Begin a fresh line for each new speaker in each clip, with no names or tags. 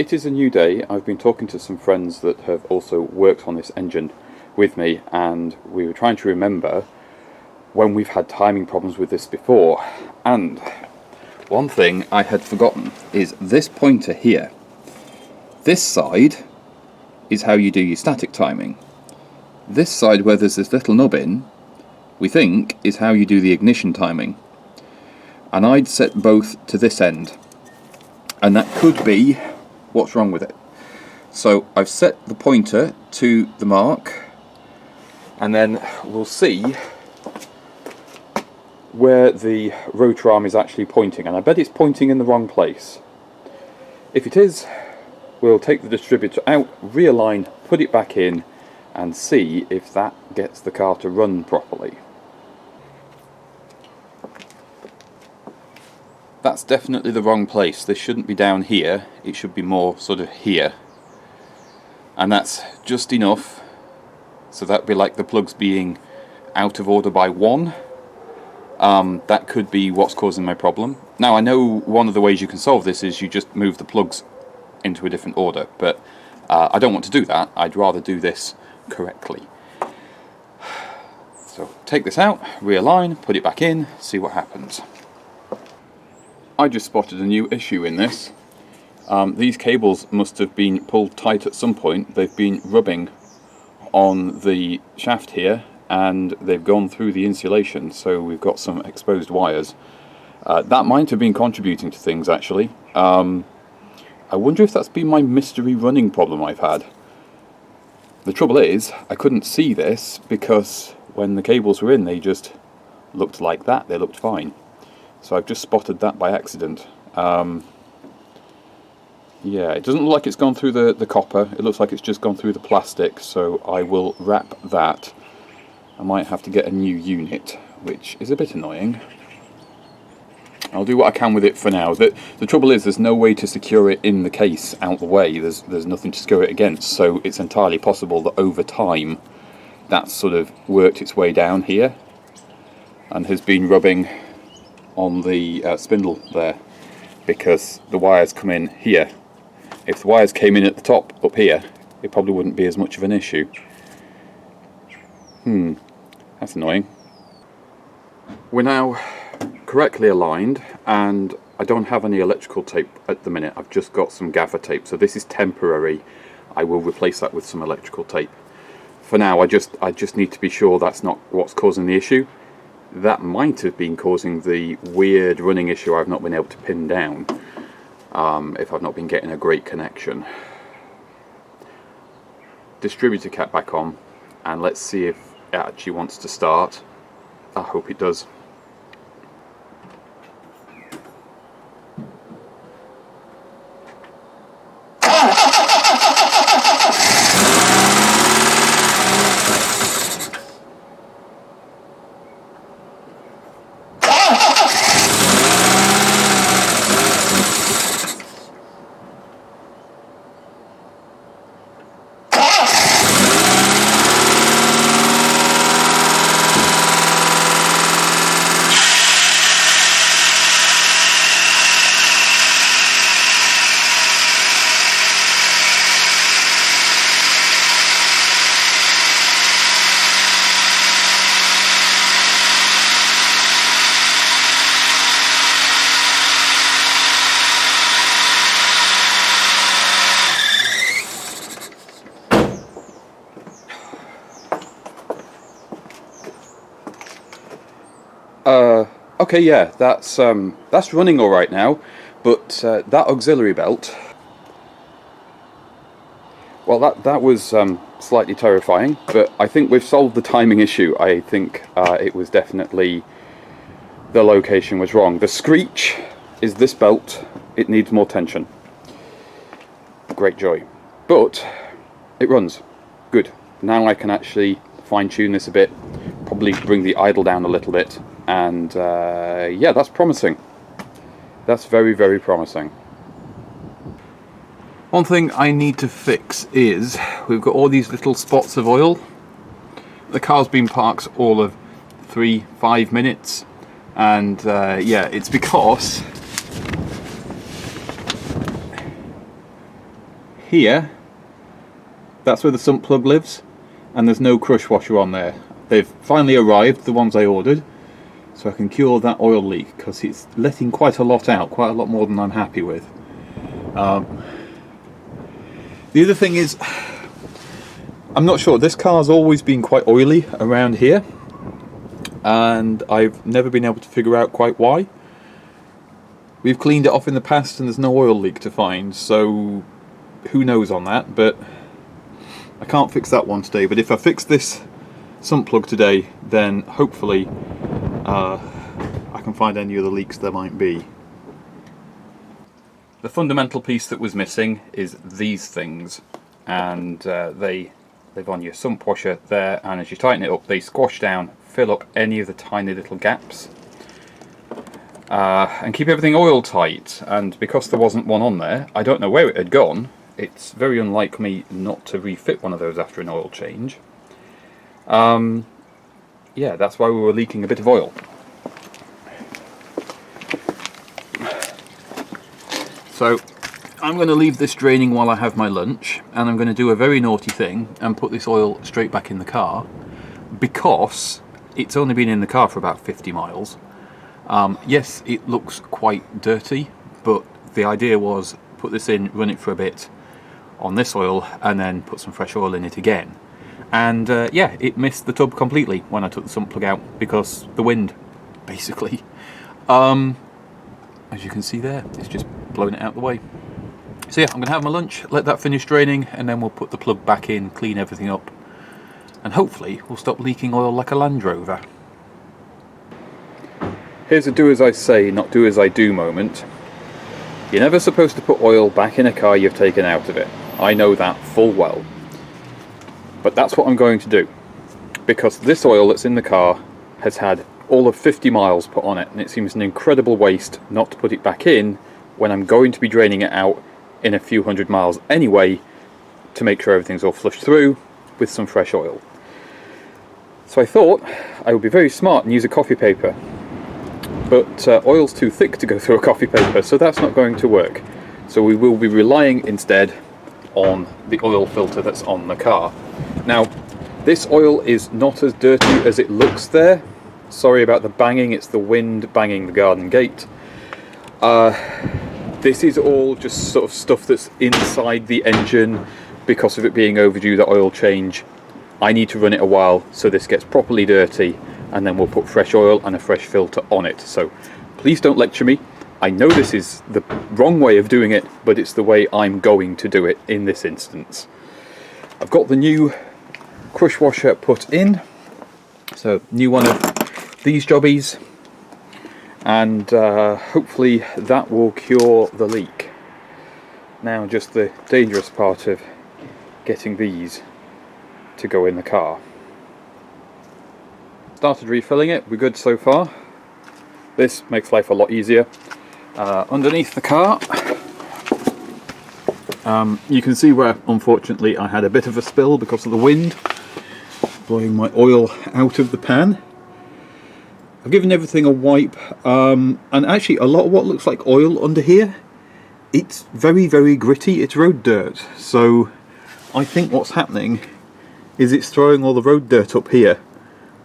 it is a new day. I've been talking to some friends that have also worked on this engine with me, and we were trying to remember when we've had timing problems with this before. And one thing I had forgotten is this pointer here. This side is how you do your static timing. This side, where there's this little nub in, we think is how you do the ignition timing. And I'd set both to this end, and that could be what's wrong with it. So I've set the pointer to the mark, and then we'll see where the rotor arm is actually pointing, and I bet it's pointing in the wrong place. If it is, we'll take the distributor out, realign, put it back in, and see if that gets the car to run properly. That's definitely the wrong place. This shouldn't be down here, it should be more sort of here. And that's just enough, so that'd be like the plugs being out of order by 1. That could be what's causing my problem. Now I know one of the ways you can solve this is you just move the plugs into a different order, but I don't want to do that. I'd rather do this correctly. So take this out, realign, put it back in, see what happens. I just spotted a new issue in this. These cables must have been pulled tight at some point. They've been rubbing on the shaft here, and they've gone through the insulation, so we've got some exposed wires. That might have been contributing to things, actually. I wonder if that's been my mystery running problem I've had. The trouble is, I couldn't see this because when the cables were in, they just looked like that. They looked fine. So I've just spotted that by accident. Yeah, it doesn't look like it's gone through the copper. It looks like it's just gone through the plastic, so I will wrap that. I might have to get a new unit, which is a bit annoying. I'll do what I can with it for now. The trouble is there's no way to secure it in the case out the way. There's nothing to secure it against, so it's entirely possible that over time that's sort of worked its way down here and has been rubbing on the spindle there, because the wires come in here. If the wires came in at the top up here, it probably wouldn't be as much of an issue. That's annoying. We're now correctly aligned, and I don't have any electrical tape at the minute. I've just got some gaffer tape, so this is temporary. I will replace that with some electrical tape. For now, I just need to be sure that's not what's causing the issue. That might have been causing the weird running issue I've not been able to pin down, if I've not been getting a great connection. Distributor cap back on, and let's see if it actually wants to start. I hope it does. Okay, yeah, that's running all right now, but that auxiliary belt, well, that was slightly terrifying, but I think we've solved the timing issue. I think it was definitely the location was wrong. The screech is this belt. It needs more tension. Great joy. But it runs. Good. Now I can actually fine-tune this a bit, probably bring the idle down a little bit, and yeah, that's promising. That's very, very promising. One thing I need to fix is we've got all these little spots of oil. The car's been parked all of 3-5 minutes, and yeah, it's because here, that's where the sump plug lives, and there's no crush washer on there. They've finally arrived, the ones I ordered, so I can cure that oil leak, because it's letting quite a lot out, quite a lot more than I'm happy with. The other thing is, I'm not sure, this car's always been quite oily around here, and I've never been able to figure out quite why. We've cleaned it off in the past and there's no oil leak to find, so who knows on that, but I can't fix that one today. But if I fix this sump plug today, then hopefully I can find any other leaks there might be. The fundamental piece that was missing is these things, and they live on your sump washer there, and as you tighten it up they squash down, fill up any of the tiny little gaps, and keep everything oil tight. And because there wasn't one on there, I don't know where it had gone. It's very unlike me not to refit one of those after an oil change. Yeah, that's why we were leaking a bit of oil. So I'm going to leave this draining while I have my lunch, and I'm going to do a very naughty thing and put this oil straight back in the car, because it's only been in the car for about 50 miles. Yes, it looks quite dirty, but the idea was put this in, run it for a bit on this oil, and then put some fresh oil in it again. And yeah, it missed the tub completely when I took the sump plug out, because the wind, basically. As you can see there, it's just blowing it out the way. So yeah, I'm going to have my lunch, let that finish draining, and then we'll put the plug back in, clean everything up, and hopefully we'll stop leaking oil like a Land Rover. Here's a do as I say, not do as I do moment. You're never supposed to put oil back in a car you've taken out of it. I know that full well. But that's what I'm going to do, because this oil that's in the car has had all of 50 miles put on it, and it seems an incredible waste not to put it back in when I'm going to be draining it out in a few hundred miles anyway, to make sure everything's all flushed through with some fresh oil. So I thought I would be very smart and use a coffee paper, but oil's too thick to go through a coffee paper, so that's not going to work. So we will be relying instead on the oil filter that's on the car. Now, this oil is not as dirty as it looks there. Sorry about the banging, it's the wind banging the garden gate. This is all just sort of stuff that's inside the engine because of it being overdue, the oil change. I need to run it a while so this gets properly dirty, and then we'll put fresh oil and a fresh filter on it. So please don't lecture me. I know this is the wrong way of doing it, but it's the way I'm going to do it in this instance. I've got the new crush washer put in, so new one of these jobbies, and hopefully that will cure the leak. Now just the dangerous part of getting these to go in the car. Started refilling it, we're good so far. This makes life a lot easier. Underneath the car, you can see where unfortunately I had a bit of a spill because of the wind blowing my oil out of the pan. I've given everything a wipe, and actually a lot of what looks like oil under here, it's very, very gritty. It's road dirt, so I think what's happening is it's throwing all the road dirt up here,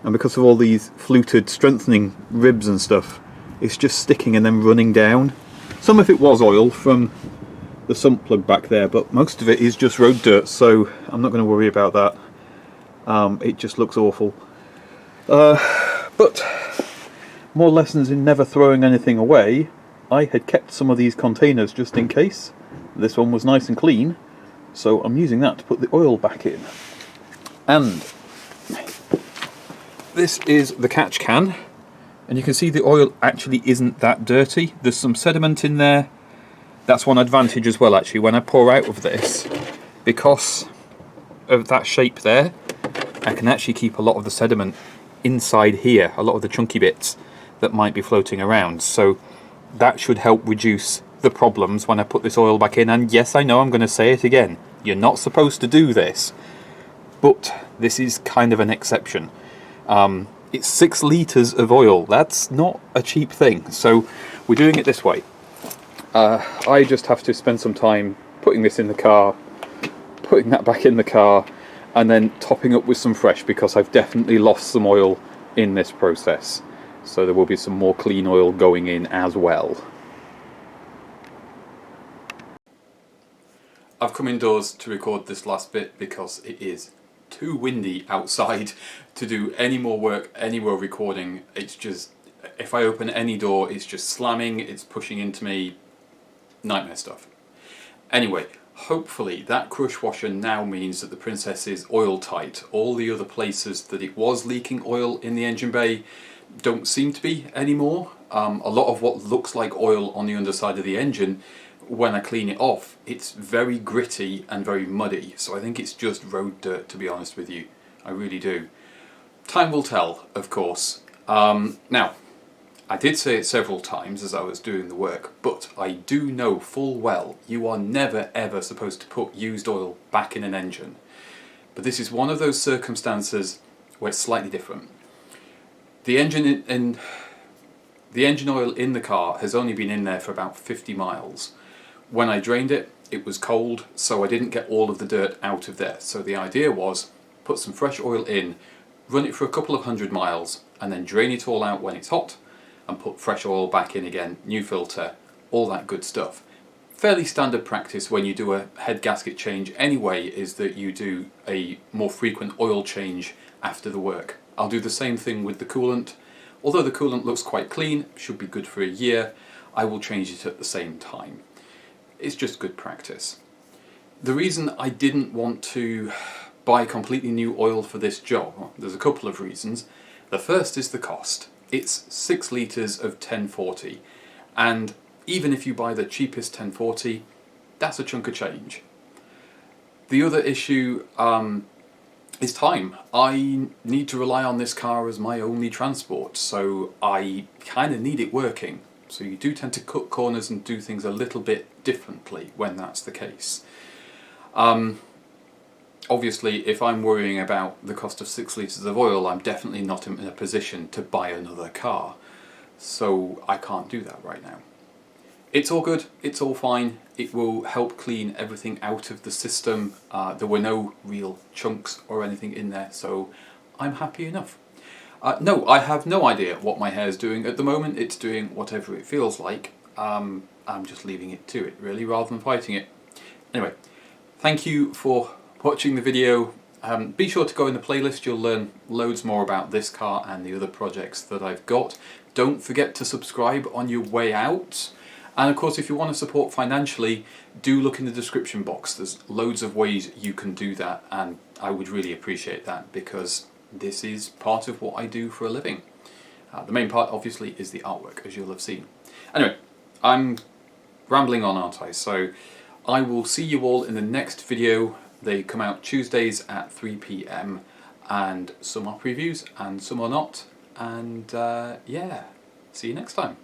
and because of all these fluted strengthening ribs and stuff, it's just sticking and then running down. Some of it was oil from the sump plug back there, but most of it is just road dirt, so I'm not going to worry about that. It just looks awful. But more lessons in never throwing anything away. I had kept some of these containers just in case. This one was nice and clean, so I'm using that to put the oil back in. And this is the catch can, and you can see the oil actually isn't that dirty. There's some sediment in there. That's one advantage as well, actually, when I pour out of this, because of that shape there, I can actually keep a lot of the sediment inside here, a lot of the chunky bits that might be floating around. So that should help reduce the problems when I put this oil back in. And yes, I know I'm going to say it again, you're not supposed to do this, but this is kind of an exception. It's 6 litres of oil. That's not a cheap thing, so we're doing it this way. I just have to spend some time putting this in the car, putting that back in the car and then topping up with some fresh, because I've definitely lost some oil in this process. So there will be some more clean oil going in as well. I've come indoors to record this last bit because it is too windy outside to do any more work, any more recording. It's just, if I open any door, it's just slamming, it's pushing into me, nightmare stuff. Anyway, hopefully that crush washer now means that the Princess is oil tight. All the other places that it was leaking oil in the engine bay don't seem to be anymore. A lot of what looks like oil on the underside of the engine, when I clean it off, it's very gritty and very muddy. So I think it's just road dirt, to be honest with you. I really do. Time will tell, of course. Now, I did say it several times as I was doing the work, but I do know full well you are never ever supposed to put used oil back in an engine. But this is one of those circumstances where it's slightly different. The engine oil in the car has only been in there for about 50 miles. When I drained it, it was cold, so I didn't get all of the dirt out of there. So the idea was, put some fresh oil in, run it for a couple of 100 miles, and then drain it all out when it's hot, and put fresh oil back in again, new filter, all that good stuff. Fairly standard practice when you do a head gasket change anyway, is that you do a more frequent oil change after the work. I'll do the same thing with the coolant. Although the coolant looks quite clean, should be good for a year, I will change it at the same time. It's just good practice. The reason I didn't want to buy completely new oil for this job, well, there's a couple of reasons. The first is the cost. It's 6 litres of 1040, and even if you buy the cheapest 1040, that's a chunk of change. The other issue is time. I need to rely on this car as my only transport, so I kind of need it working. So you do tend to cut corners and do things a little bit differently when that's the case. Obviously, if I'm worrying about the cost of 6 litres of oil, I'm definitely not in a position to buy another car. So I can't do that right now. It's all good, it's all fine. It will help clean everything out of the system. There were no real chunks or anything in there, so I'm happy enough. No, I have no idea what my hair's doing at the moment. It's doing whatever it feels like. I'm just leaving it to it, really, rather than fighting it. Anyway, thank you for watching the video. Be sure to go in the playlist. You'll learn loads more about this car and the other projects that I've got. Don't forget to subscribe on your way out. And of course, if you want to support financially, do look in the description box. There's loads of ways you can do that, and I would really appreciate that, because this is part of what I do for a living. The main part, obviously, is the artwork, as you'll have seen. Anyway, I'm rambling on, aren't I? So I will see you all in the next video. They come out Tuesdays at 3 PM, and some are previews and some are not. And yeah, see you next time.